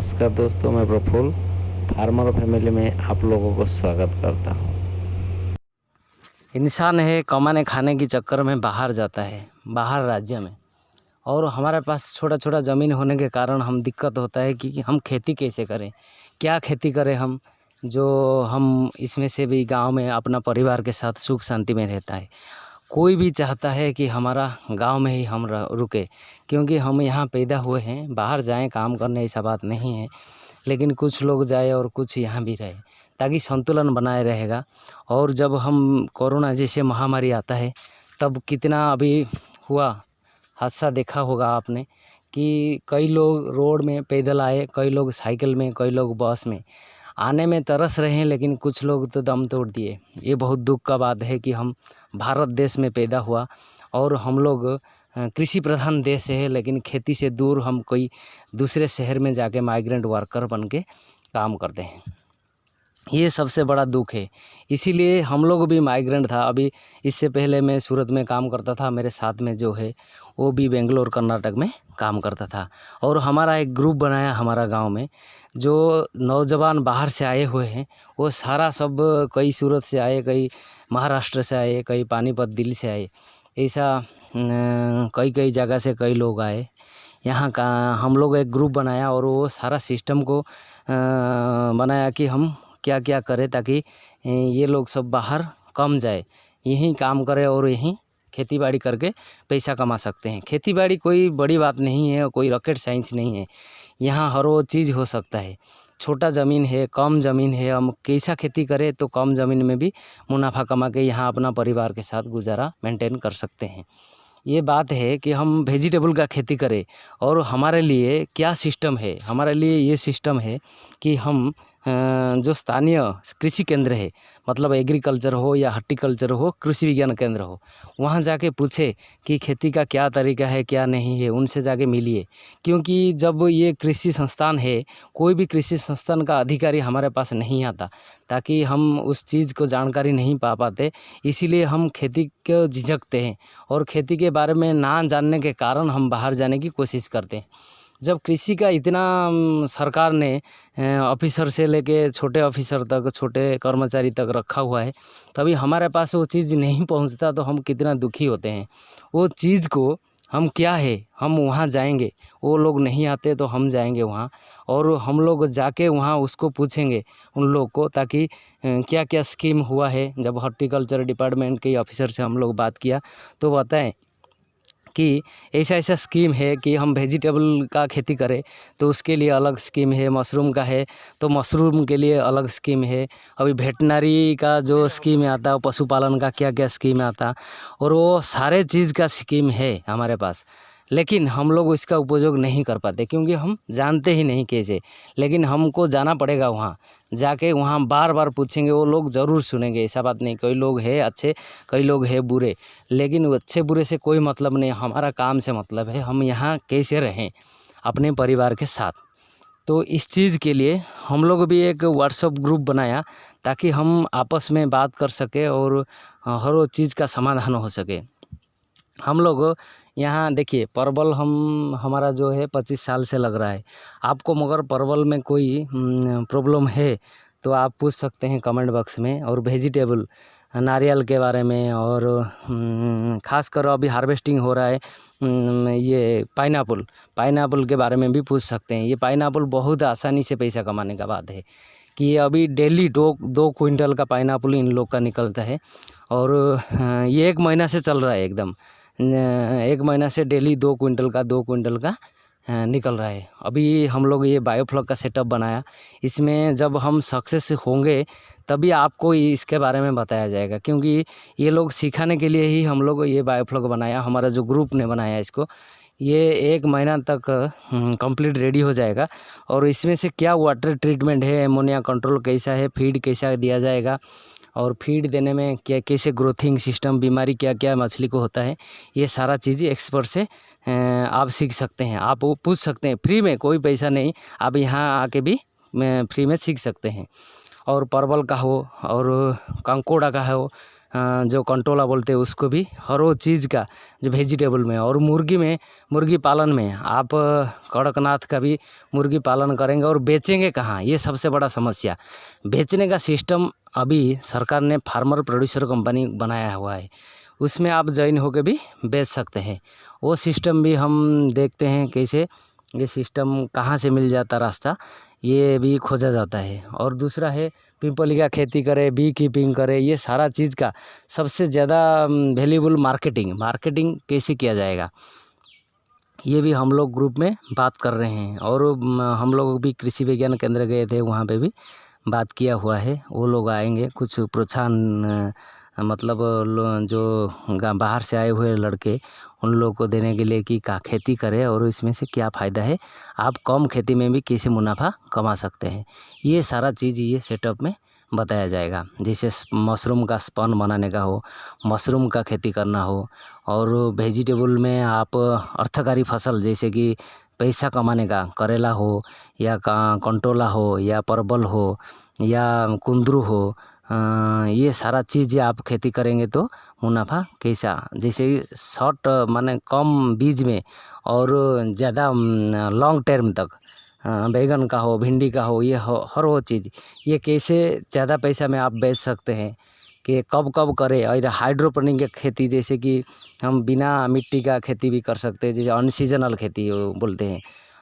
नमस्कार दोस्तों, मैं प्रफुल्ल फार्मर फैमिली में आप लोगों को स्वागत करता हूँ। इंसान है कमाने खाने के चक्कर में बाहर जाता है, बाहर राज्य में, और हमारे पास छोटा छोटा ज़मीन होने के कारण हम दिक्कत होता है कि हम खेती कैसे करें, क्या खेती करें हम इसमें से भी गांव में अपना परिवार के साथ सुख शांति में रहता है। कोई भी चाहता है कि हमारा गांव में ही हम रुके, क्योंकि हम यहाँ पैदा हुए हैं। बाहर जाएं काम करने ऐसा बात नहीं है, लेकिन कुछ लोग जाए और कुछ यहाँ भी रहे, ताकि संतुलन बनाए रहेगा। और जब हम कोरोना जैसे महामारी आता है तब कितना अभी हुआ हादसा देखा होगा आपने कि कई लोग रोड में पैदल आए, कई लोग साइकिल में, कई लोग बस में आने में तरस रहे हैं, लेकिन कुछ लोग तो दम तोड़ दिए। ये बहुत दुख का बात है कि हम भारत देश में पैदा हुआ और हम लोग कृषि प्रधान देश है, लेकिन खेती से दूर हम कोई दूसरे शहर में जाके माइग्रेंट वर्कर बन के काम करते हैं। ये सबसे बड़ा दुख है। इसीलिए हम लोग भी माइग्रेंट था। अभी इससे पहले मैं सूरत में काम करता था, मेरे साथ में जो है वो भी बेंगलोर कर्नाटक में काम करता था। और हमारा एक ग्रुप बनाया हमारा गांव में, जो नौजवान बाहर से आए हुए हैं, वो सारा सब कई सूरत से आए, कई महाराष्ट्र से आए, कई पानीपत दिल्ली से आए, ऐसा कई कई जगह से कई लोग आए। यहाँ का हम लोग एक ग्रुप बनाया और वो सारा सिस्टम को बनाया कि हम क्या क्या करें ताकि ये लोग सब बाहर कम जाए, यहीं काम करें और यहीं खेतीबाड़ी करके पैसा कमा सकते हैं। खेतीबाड़ी कोई बड़ी बात नहीं है, कोई रॉकेट साइंस नहीं है। यहाँ हर वो चीज़ हो सकता है। छोटा ज़मीन है, कम ज़मीन है, हम कैसा खेती करें तो कम ज़मीन में भी मुनाफा कमा के यहाँ अपना परिवार के साथ गुजारा मेंटेन कर सकते हैं। ये बात है कि हम वेजिटेबल का खेती करें। और हमारे लिए क्या सिस्टम है, हमारे लिए ये सिस्टम है कि हम जो स्थानीय कृषि केंद्र है, मतलब एग्रीकल्चर हो या हॉर्टिकल्चर हो, कृषि विज्ञान केंद्र हो, वहाँ जाके पूछे कि खेती का क्या तरीका है, क्या नहीं है, उनसे जाके मिलिए। क्योंकि जब ये कृषि संस्थान है, कोई भी कृषि संस्थान का अधिकारी हमारे पास नहीं आता, ताकि हम उस चीज़ को जानकारी नहीं पा पाते, इसीलिए हम खेती को झिझकते हैं और खेती के बारे में ना जानने के कारण हम बाहर जाने की कोशिश करते हैं। जब कृषि का इतना सरकार ने ऑफिसर से लेके छोटे ऑफिसर तक, छोटे कर्मचारी तक रखा हुआ है, तभी हमारे पास वो चीज़ नहीं पहुंचता तो हम कितना दुखी होते हैं। वो चीज़ को हम क्या है, हम वहाँ जाएंगे, वो लोग नहीं आते तो हम जाएंगे वहाँ, और हम लोग जाके वहाँ उसको पूछेंगे उन लोग को, ताकि क्या क्या स्कीम हुआ है। जब हॉर्टिकल्चर डिपार्टमेंट के ऑफिसर से हम लोग बात किया तो बताएं कि ऐसा ऐसा स्कीम है कि हम वेजिटेबल का खेती करें तो उसके लिए अलग स्कीम है, मशरूम का है तो मशरूम के लिए अलग स्कीम है, अभी वेटनरी का जो स्कीम आता है, पशुपालन का क्या क्या स्कीम आता, और वो सारे चीज़ का स्कीम है हमारे पास। लेकिन हम लोग इसका उपयोग नहीं कर पाते क्योंकि हम जानते ही नहीं कैसे। लेकिन हमको जाना पड़ेगा वहाँ, जाके वहाँ बार बार पूछेंगे, वो लोग ज़रूर सुनेंगे। ऐसा बात नहीं, कई लोग हैं अच्छे, कई लोग हैं बुरे, लेकिन वो अच्छे बुरे से कोई मतलब नहीं, हमारा काम से मतलब है हम यहाँ कैसे रहें अपने परिवार के साथ। तो इस चीज़ के लिए हम लोग भी एक व्हाट्सएप ग्रुप बनाया ताकि हम आपस में बात कर सके और हर वो चीज़ का समाधान हो सके। हम लोग यहाँ देखिए, परवल हमारा जो है 25 साल से लग रहा है। आपको मगर परवल में कोई प्रॉब्लम है तो आप पूछ सकते हैं कमेंट बॉक्स में। और वेजिटेबल, नारियल के बारे में, और ख़ासकर अभी हार्वेस्टिंग हो रहा है ये पाइनएप्पल के बारे में भी पूछ सकते हैं। ये पाइनएप्पल बहुत आसानी से पैसा कमाने का बात है कि ये अभी डेली 2 क्विंटल का पाइनएप्पल इन लोग का निकलता है। और ये 1 महीना से चल रहा है, एकदम 1 महीना से डेली 2 क्विंटल का निकल रहा है। अभी हम लोग ये बायोफ्लॉक का सेटअप बनाया, इसमें जब हम सक्सेस होंगे तभी आपको इसके बारे में बताया जाएगा, क्योंकि ये लोग सिखाने के लिए ही हम लोग ये बायोफ्लॉक बनाया, हमारा जो ग्रुप ने बनाया इसको। ये 1 महीना तक कंप्लीट रेडी हो जाएगा। और इसमें से क्या वाटर ट्रीटमेंट है, अमोनिया कंट्रोल कैसा है, फीड कैसा दिया जाएगा, और फीड देने में क्या कैसे ग्रोथिंग सिस्टम, बीमारी क्या क्या मछली को होता है, ये सारा चीज़ एक्सपर्ट से आप सीख सकते हैं। आप वो पूछ सकते हैं फ्री में, कोई पैसा नहीं, आप यहाँ आके भी फ्री में सीख सकते हैं। और परवल का हो और कंकोड़ा का हो, जो कंटोला बोलते हैं उसको भी, हर वो चीज़ का जो वेजिटेबल में। और मुर्गी पालन में आप कड़कनाथ का भी मुर्गी पालन करेंगे और बेचेंगे कहाँ, ये सबसे बड़ा समस्या। बेचने का सिस्टम अभी सरकार ने फार्मर प्रोड्यूसर कंपनी बनाया हुआ है, उसमें आप ज्वाइन होकर भी बेच सकते हैं। वो सिस्टम भी हम देखते हैं कैसे, ये सिस्टम कहाँ से मिल जाता रास्ता, ये भी खोजा जाता है। और दूसरा है पिंपली का खेती करें, बी कीपिंग करें, ये सारा चीज़ का सबसे ज़्यादा वैल्यूबल मार्केटिंग कैसे किया जाएगा, ये भी हम लोग ग्रुप में बात कर रहे हैं। और हम लोग भी कृषि विज्ञान केंद्र गए थे, वहाँ पे भी बात किया हुआ है। वो लोग आएंगे, कुछ प्रोत्साहन मतलब जो बाहर से आए हुए लड़के, उन लोगों को देने के लिए कि क्या खेती करें और इसमें से क्या फ़ायदा है, आप कम खेती में भी कैसे मुनाफा कमा सकते हैं, ये सारा चीज़ ये सेटअप में बताया जाएगा। जैसे मशरूम का स्पन बनाने का हो, मशरूम का खेती करना हो, और वेजिटेबल में आप अर्थकारी फसल जैसे कि पैसा कमाने का करेला हो या कंटोला हो या परवल हो या कुंदरू हो, ये सारा चीज़ आप खेती करेंगे तो मुनाफा कैसा, जैसे शॉर्ट माने कम बीज में और ज़्यादा लॉन्ग टर्म तक बैगन का हो, भिंडी का हो, ये हर वो चीज़ ये कैसे ज़्यादा पैसा में आप बेच सकते हैं कि कब कब करें। और हाइड्रोपोनिक की खेती, जैसे कि हम बिना मिट्टी का खेती भी कर सकते हैं, जैसे अनसीजनल खेती बोलते हैं,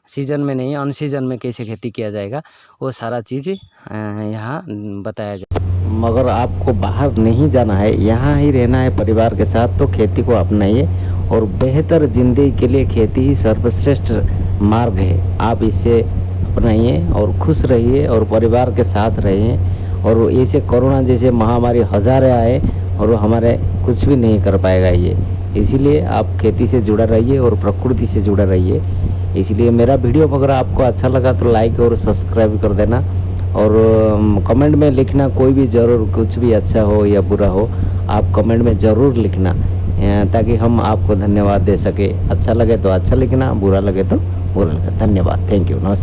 सीजन में नहीं अनसीजन में कैसे खेती किया जाएगा, वो सारा चीज़ यहाँ बताया जाए। मगर आपको बाहर नहीं जाना है, यहाँ ही रहना है परिवार के साथ, तो खेती को अपनाइए और बेहतर ज़िंदगी के लिए खेती ही सर्वश्रेष्ठ मार्ग है। आप इसे अपनाइए और खुश रहिए और परिवार के साथ रहिए। और ऐसे कोरोना जैसे महामारी हज़ारें आए और हमारे कुछ भी नहीं कर पाएगा ये, इसीलिए आप खेती से जुड़ा रहिए और प्रकृति से जुड़ा रहिए। इसलिए मेरा वीडियो अगर आपको अच्छा लगा तो लाइक और सब्सक्राइब कर देना, और कमेंट में लिखना कोई भी ज़रूर, कुछ भी अच्छा हो या बुरा हो आप कमेंट में ज़रूर लिखना, ताकि हम आपको धन्यवाद दे सके। अच्छा लगे तो अच्छा लिखना, बुरा लगे तो बुरा लगे। धन्यवाद, थैंक यू, नमस्कार।